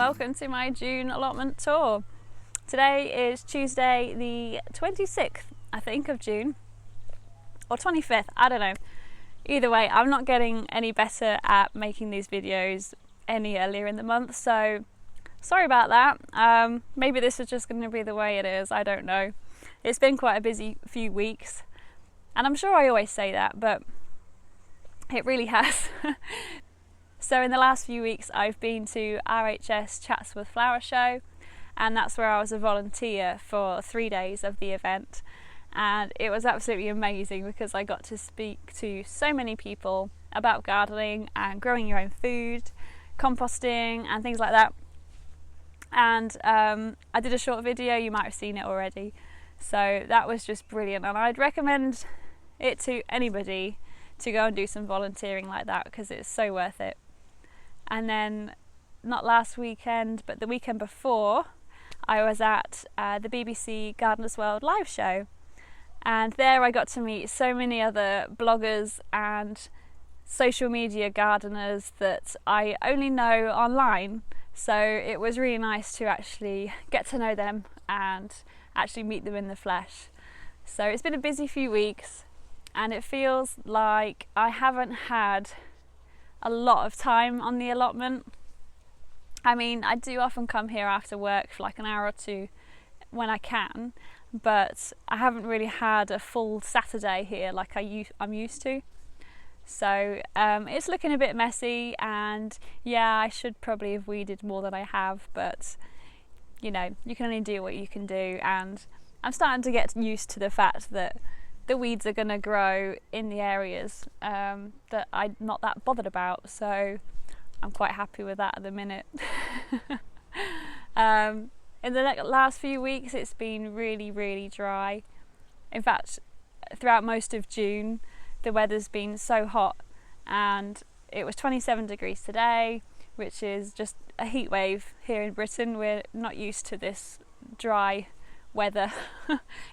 welcome to my June allotment tour. Today is Tuesday the 26th, I think, of June, or 25th, I don't know. Either way, I'm not getting any better at making these videos any earlier in the month, so sorry about that. Maybe this is just going to be the way it is, I don't know. It's been quite a busy few weeks, and I'm sure I always say that, but it really has. So in the last few weeks I've been to RHS Chatsworth Flower Show, and that's where I was a volunteer for 3 days of the event, and it was absolutely amazing because I got to speak to so many people about gardening and growing your own food, composting and things like that. And I did a short video, you might have seen it already, so that was just brilliant, and I'd recommend it to anybody to go and do some volunteering like that because it's so worth it. And then, not last weekend, but the weekend before, I was at the BBC Gardeners World live show, and there I got to meet so many other bloggers and social media gardeners that I only know online, so it was really nice to actually get to know them and actually meet them in the flesh. So it's been a busy few weeks, and it feels like I haven't had a lot of time on the allotment. I mean, I do often come here after work for like an hour or two when I can, but I haven't really had a full Saturday here like I'm used to. So it's looking a bit messy, and yeah, I should probably have weeded more than I have, but you know, you can only do what you can do, and I'm starting to get used to the fact that the weeds are going to grow in the areas that I'm not that bothered about, so I'm quite happy with that at the minute. In the last few weeks it's been really dry. In fact, throughout most of June the weather's been so hot, and it was 27 degrees today, which is just a heat wave here in Britain. We're not used to this dry weather.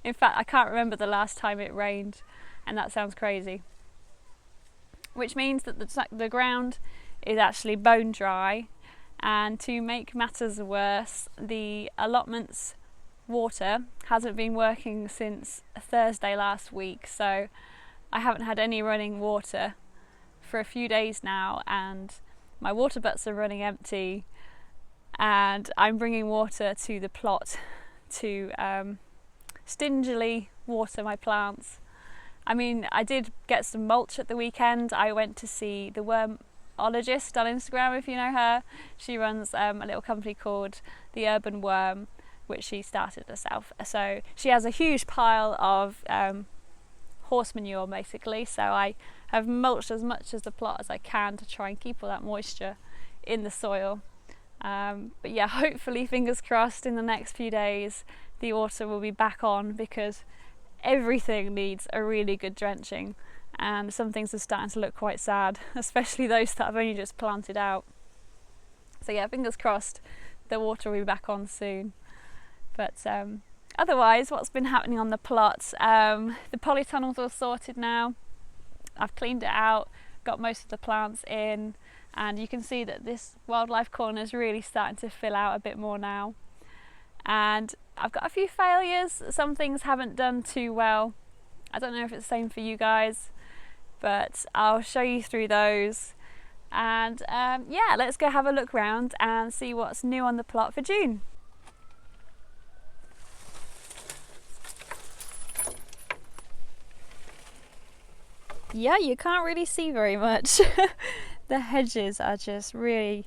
In fact, I can't remember the last time it rained, and that sounds crazy. Which means that the ground is actually bone dry, and to make matters worse, the allotment's water hasn't been working since Thursday last week, so I haven't had any running water for a few days now, and my water butts are running empty, and I'm bringing water to the plot to stingily water my plants. I mean, I did get some mulch at the weekend. I went to see the wormologist on Instagram, if you know her. She runs a little company called The Urban Worm, which she started herself. So she has a huge pile of horse manure basically, so I have mulched as much as the plot as I can to try and keep all that moisture in the soil. But yeah, hopefully, fingers crossed, in the next few days the water will be back on, because everything needs a really good drenching, and some things are starting to look quite sad, especially those that I've only just planted out. So yeah, fingers crossed the water will be back on soon. But otherwise, what's been happening on the plot? The polytunnels are sorted now. I've cleaned it out, got most of the plants in, and you can see that this wildlife corner is really starting to fill out a bit more now. And I've got a few failures. Some things haven't done too well. I don't know if it's the same for you guys, but I'll show you through those. And yeah, let's go have a look round and see what's new on the plot for June. Yeah, you can't really see very much. The hedges are just really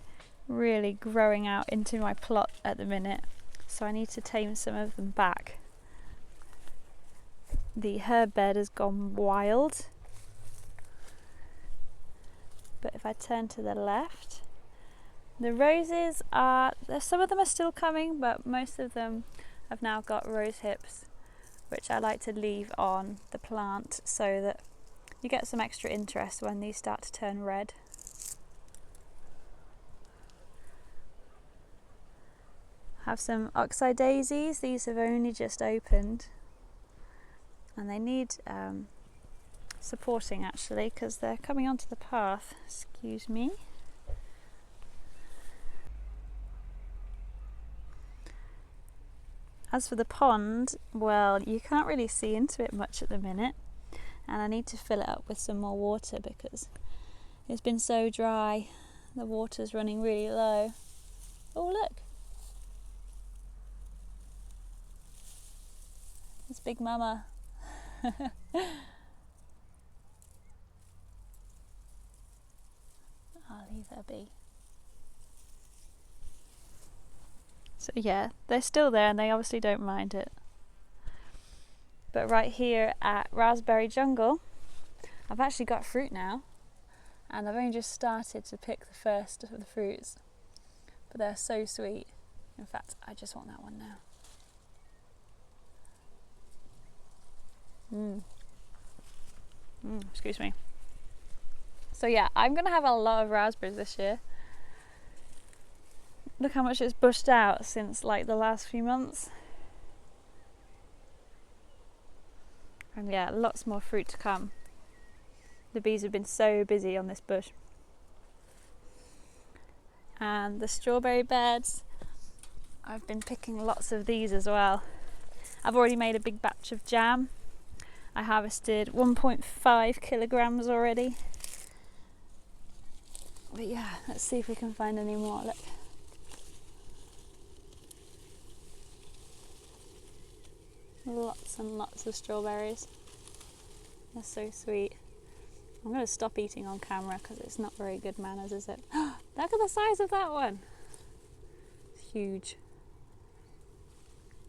growing out into my plot at the minute, so I need to tame some of them back. The herb bed has gone wild, but if I turn to the left, the roses some of them are still coming, but most of them have now got rose hips, which I like to leave on the plant so that you get some extra interest when these start to turn red. Have some Oxide Daisies. These have only just opened, and they need supporting actually, because they're coming onto the path. Excuse me. As for the pond, well, you can't really see into it much at the minute, and I need to fill it up with some more water because it's been so dry. The water's running really low. Oh, look! It's Big Mama. I'll leave her be. So yeah, they're still there and they obviously don't mind it. But right here at Raspberry Jungle, I've actually got fruit now, and I've only just started to pick the first of the fruits, but they're so sweet. In fact, I just want that one now. Excuse me. So yeah, I'm going to have a lot of raspberries this year. Look how much it's bushed out since like the last few months. And yeah, lots more fruit to come. The bees have been so busy on this bush. And the strawberry beds, I've been picking lots of these as well. I've already made a big batch of jam. I harvested 1.5 kilograms already. But yeah, let's see if we can find any more. Look. Lots and lots of strawberries. They're so sweet. I'm going to stop eating on camera because it's not very good manners, is it? Look at the size of that one. It's huge.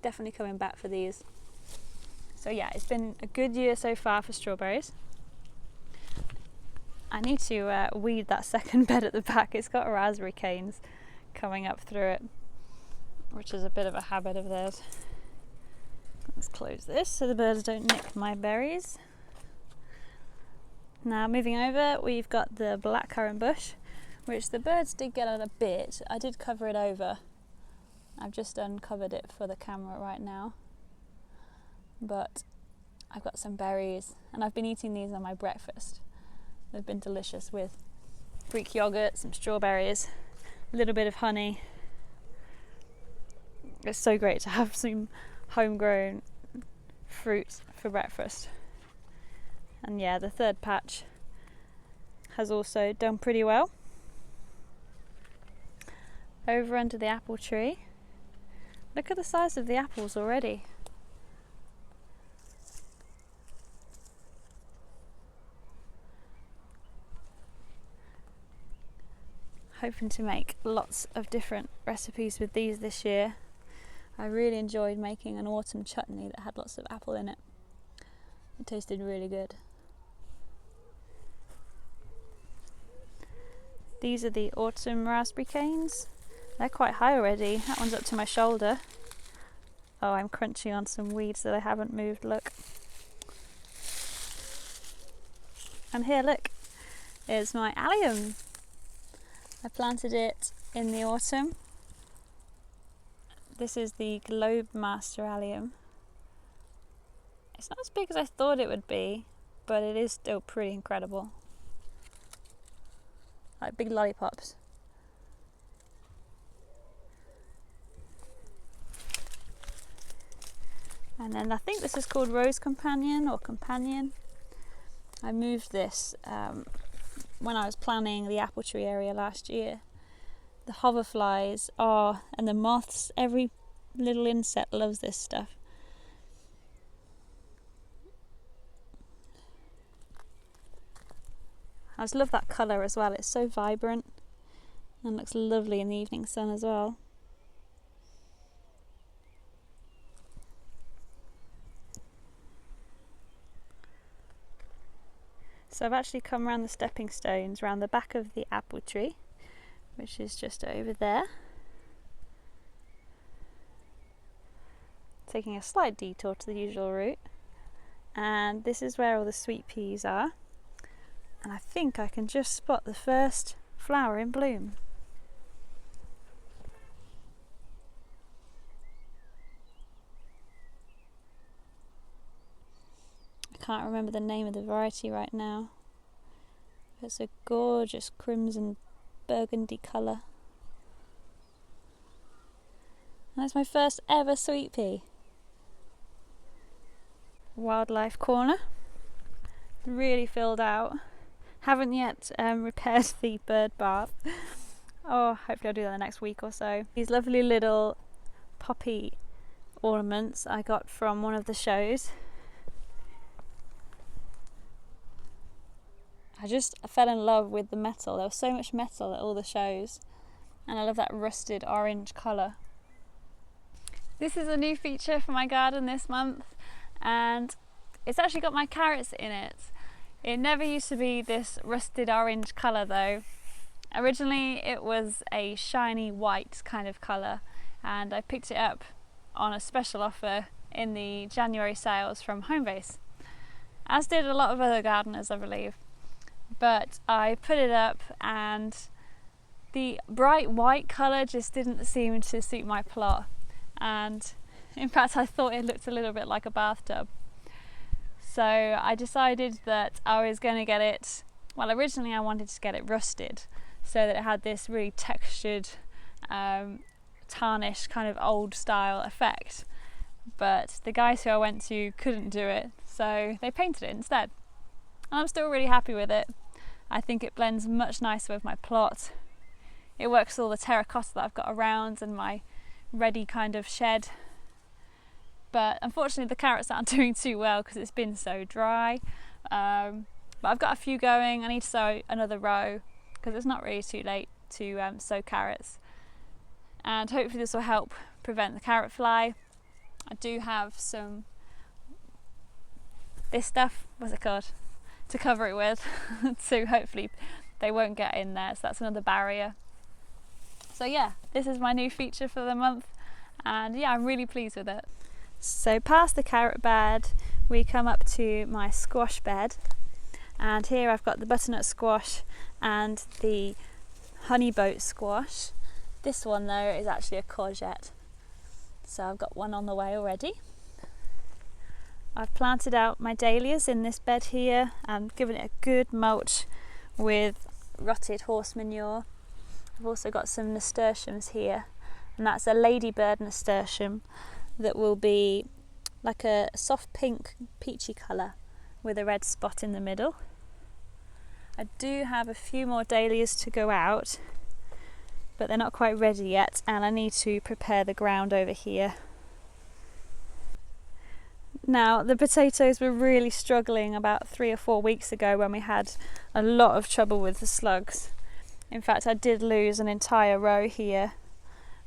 Definitely coming back for these. So yeah, it's been a good year so far for strawberries. I need to weed that second bed at the back. It's got raspberry canes coming up through it, which is a bit of a habit of theirs. Let's close this so the birds don't nick my berries. Now moving over, we've got the blackcurrant bush, which the birds did get on a bit. I did cover it over. I've just uncovered it for the camera right now. But I've got some berries and I've been eating these on my breakfast. They've been delicious with Greek yogurt, some strawberries, a little bit of honey. It's so great to have some homegrown fruit for breakfast. And yeah, the third patch has also done pretty well. Over under the apple tree, look at the size of the apples already. Hoping to make lots of different recipes with these this year. I really enjoyed making an autumn chutney that had lots of apple in it. It tasted really good. These are the autumn raspberry canes. They're quite high already. That one's up to my shoulder. Oh, I'm crunching on some weeds that I haven't moved, look. And here, look, is my allium. I planted it in the autumn. This is the Globe Master Allium. It's not as big as I thought it would be, but it is still pretty incredible. Like big lollipops. And then I think this is called Rose Companion or Companion. I moved this when I was planning the apple tree area last year. The hoverflies are, and the moths, every little insect loves this stuff. I just love that colour as well. It's so vibrant and looks lovely in the evening sun as well. So I've actually come around the stepping stones around the back of the apple tree, which is just over there. Taking a slight detour to the usual route. And this is where all the sweet peas are. And I think I can just spot the first flower in bloom. I can't remember the name of the variety right now. It's a gorgeous crimson burgundy colour. And that's my first ever sweet pea. wildlife corner. Really filled out. Haven't yet repaired the bird bath. Oh, hopefully I'll do that in the next week or so. These lovely little poppy ornaments I got from one of the shows. I just fell in love with the metal. There was so much metal at all the shows, and I love that rusted orange colour. This is a new feature for my garden this month, and it's actually got my carrots in it. It never used to be this rusted orange colour though. Originally it was a shiny white kind of colour, and I picked it up on a special offer in the January sales from Homebase, as did a lot of other gardeners, I believe. But I put it up and the bright white colour just didn't seem to suit my plot, and in fact I thought it looked a little bit like a bathtub. So I decided that I was going to get it, well, originally I wanted to get it rusted so that it had this really textured tarnished kind of old style effect, but the guys who I went to couldn't do it, so they painted it instead. And I'm still really happy with it. I think it blends much nicer with my plot. It works with all the terracotta that I've got around and my ready kind of shed. But unfortunately the carrots aren't doing too well because it's been so dry. But I've got a few going. I need to sow another row because it's not really too late to sow carrots. And hopefully this will help prevent the carrot fly. I do have some, this stuff, what's it called, to cover it with, so hopefully they won't get in there, so that's another barrier. So yeah, this is my new feature for the month, and yeah, I'm really pleased with it. So past the carrot bed we come up to my squash bed, and here I've got the butternut squash and the honeyboat squash. This one though is actually a courgette, so I've got one on the way already. I've planted out my dahlias in this bed here and given it a good mulch with rotted horse manure. I've also got some nasturtiums here, and that's a ladybird nasturtium that will be like a soft pink peachy colour with a red spot in the middle. I do have a few more dahlias to go out, but they're not quite ready yet, and I need to prepare the ground over here. Now, the potatoes were really struggling about 3 or 4 weeks ago when we had a lot of trouble with the slugs. In fact, I did lose an entire row here,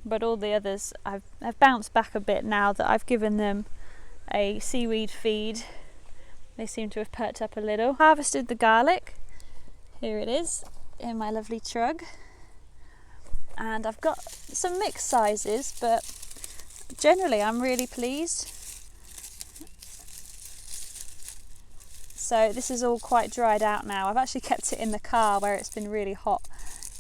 but all the others I've bounced back a bit now that I've given them a seaweed feed. They seem to have perked up a little. Harvested the garlic. Here it is in my lovely trug. And I've got some mixed sizes, but generally I'm really pleased. So this is all quite dried out now. I've actually kept it in the car where it's been really hot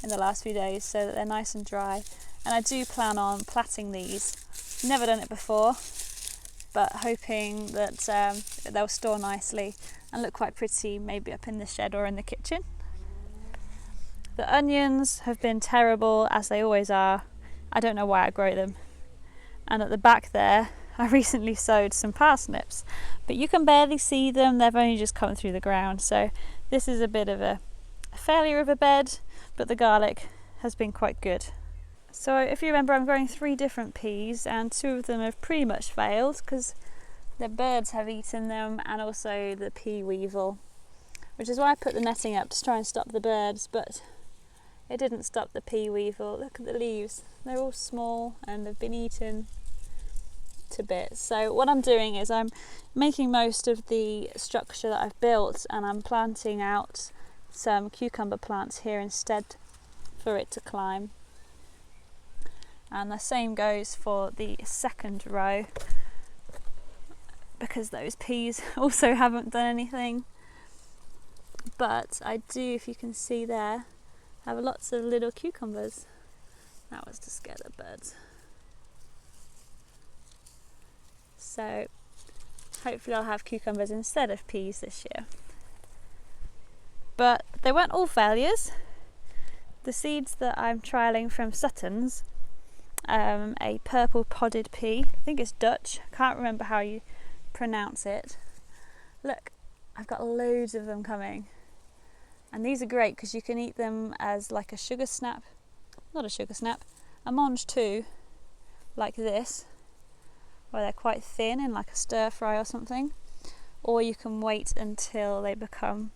in the last few days so that they're nice and dry. And I do plan on platting these. Never done it before, but hoping that they'll store nicely and look quite pretty, maybe up in the shed or in the kitchen. The onions have been terrible, as they always are. I don't know why I grow them. And at the back there, I recently sowed some parsnips, but you can barely see them. They've only just come through the ground, so this is a bit of a failure of a bed, but the garlic has been quite good. So if you remember, I'm growing 3 different peas, and 2 of them have pretty much failed because the birds have eaten them, and also the pea weevil, which is why I put the netting up to try and stop the birds, but it didn't stop the pea weevil. Look at the leaves, they're all small and they've been eaten to bits. So what I'm doing is I'm making most of the structure that I've built, and I'm planting out some cucumber plants here instead for it to climb. And the same goes for the second row, because those peas also haven't done anything. But I do, if you can see there, have lots of little cucumbers. That was to scare the birds. So hopefully I'll have cucumbers instead of peas this year. But they weren't all failures. The seeds that I'm trialling from Sutton's, a purple podded pea, I think it's Dutch, I can't remember how you pronounce it, Look, I've got loads of them coming. And these are great because you can eat them as like a sugar snap. Not a sugar snap, a mange too, like this, where they're quite thin in like a stir fry or something. Or you can wait until they become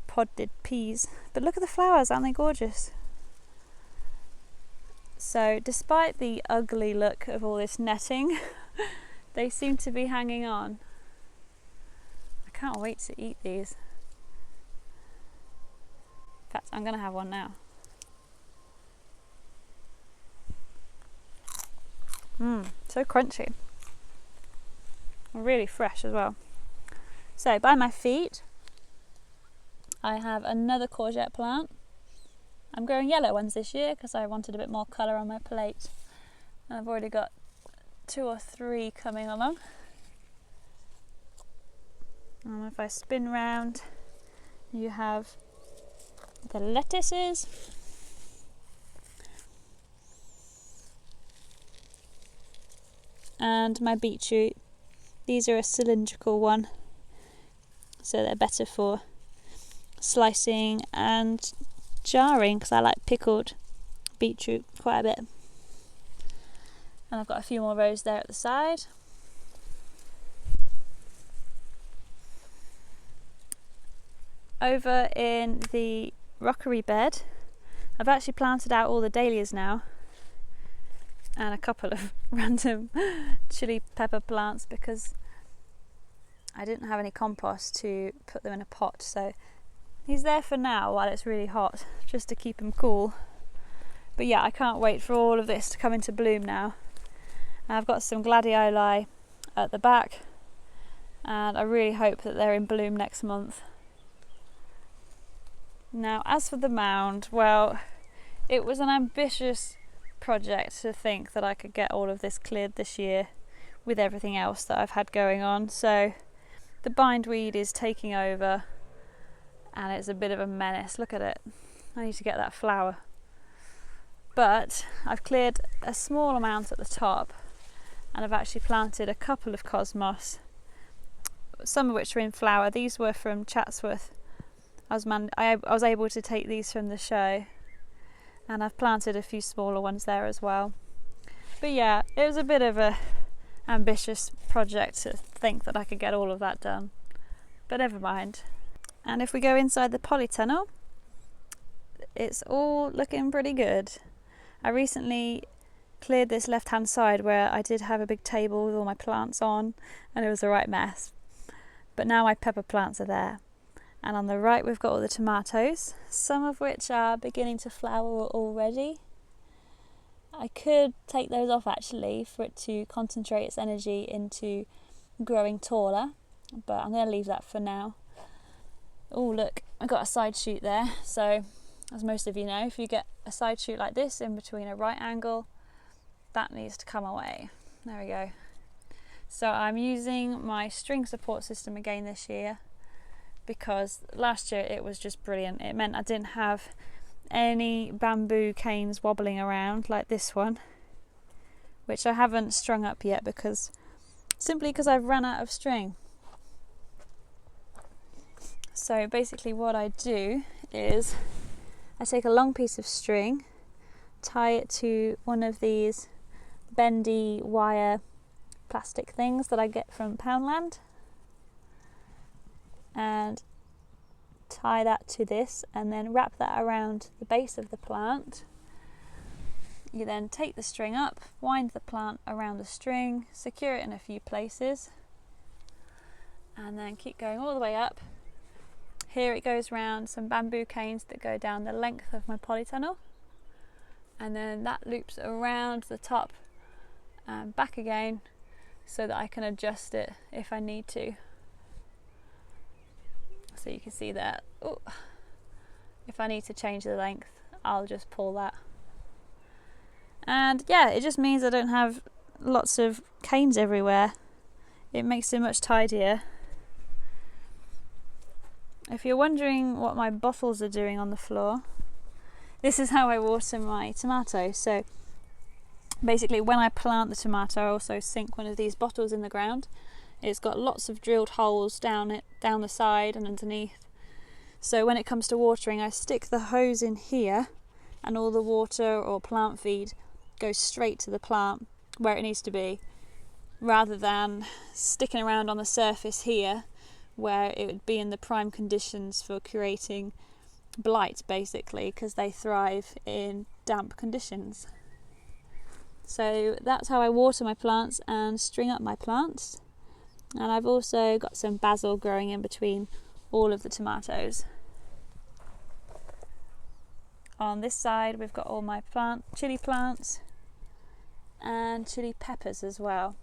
podded peas. But look at the flowers, aren't they gorgeous? So despite the ugly look of all this netting, they seem to be hanging on. I can't wait to eat these. In fact, I'm going to have one now. So crunchy. Really fresh as well. So by my feet, I have another courgette plant. I'm growing yellow ones this year because I wanted a bit more colour on my plate. And I've already got 2 or 3 coming along. And if I spin round, you have the lettuces. And my beetroot. These are a cylindrical one, so they're better for slicing and jarring because I like pickled beetroot quite a bit. And I've got a few more rows there at the side. Over in the rockery bed, I've actually planted out all the dahlias now and a couple of random chili pepper plants because I didn't have any compost to put them in a pot, so he's there for now while it's really hot, just to keep him cool. But yeah, I can't wait for all of this to come into bloom now. And I've got some gladioli at the back, and I really hope that they're in bloom next month. Now, as for the mound, well, it was an ambitious project to think that I could get all of this cleared this year with everything else that I've had going on. So the bindweed is taking over and it's a bit of a menace. Look at it. I need to get that flower. But I've cleared a small amount at the top and I've actually planted a couple of cosmos, some of which are in flower. These were from Chatsworth. I was able to take these from the show, and I've planted a few smaller ones there as well. But yeah, it was a bit of a ambitious project to think that I could get all of that done, but never mind. And if we go inside the polytunnel, it's all looking pretty good. I recently cleared this left hand side where I did have a big table with all my plants on, and it was a right mess. But now my pepper plants are there. And on the right we've got all the tomatoes, some of which are beginning to flower already. I could take those off actually for it to concentrate its energy into growing taller, but I'm going to leave that for now. Oh look, I got a side shoot there. So as most of you know, if you get a side shoot like this in between a right angle, that needs to come away. There we go. So I'm using my string support system again this year, because last year it was just brilliant. It meant I didn't have any bamboo canes wobbling around like this one, which I haven't strung up yet simply because I've run out of string. So basically what I do is I take a long piece of string, tie it to one of these bendy wire plastic things that I get from Poundland, and tie that to this and then wrap that around the base of the plant. You then take the string up, wind the plant around the string, secure it in a few places, and then keep going all the way up. Here it goes round some bamboo canes that go down the length of my polytunnel, and then that loops around the top and back again so that I can adjust it if I need to. So you can see that, if I need to change the length, I'll just pull that. And yeah, it just means I don't have lots of canes everywhere. It makes it much tidier. If you're wondering what my bottles are doing on the floor, this is how I water my tomato. So basically when I plant the tomato, I also sink one of these bottles in the ground. It's got lots of drilled holes down the side and underneath. So when it comes to watering, I stick the hose in here and all the water or plant feed goes straight to the plant where it needs to be, rather than sticking around on the surface here where it would be in the prime conditions for creating blight, basically, because they thrive in damp conditions. So that's how I water my plants and string up my plants. And I've also got some basil growing in between all of the tomatoes. On this side we've got all my chili plants and chili peppers as well.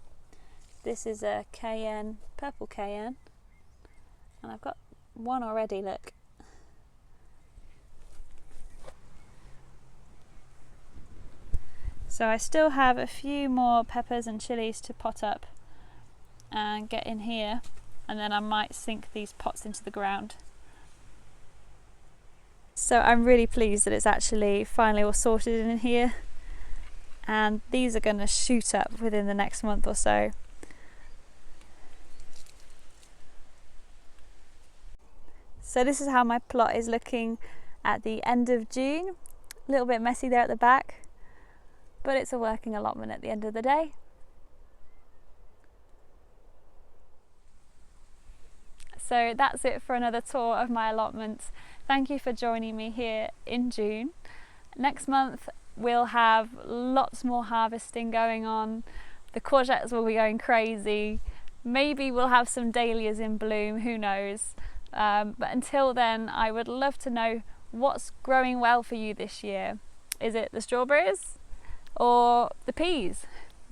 This is a cayenne, purple cayenne, and I've got one already, look. So I still have a few more peppers and chilies to pot up and get in here, and then I might sink these pots into the ground. So I'm really pleased that it's actually finally all sorted in here, and these are going to shoot up within the next month or so. So this is how my plot is looking at the end of June. A little bit messy there at the back, but it's a working allotment at the end of the day. So that's it for another tour of my allotment. Thank you for joining me here in June. Next month we'll have lots more harvesting going on. The courgettes will be going crazy. Maybe we'll have some dahlias in bloom, who knows. But until then, I would love to know what's growing well for you this year. Is it the strawberries or the peas?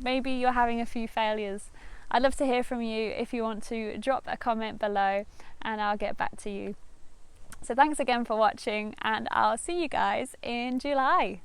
Maybe you're having a few failures. I'd love to hear from you. If you want to drop a comment below and I'll get back to you. So thanks again for watching, and I'll see you guys in July.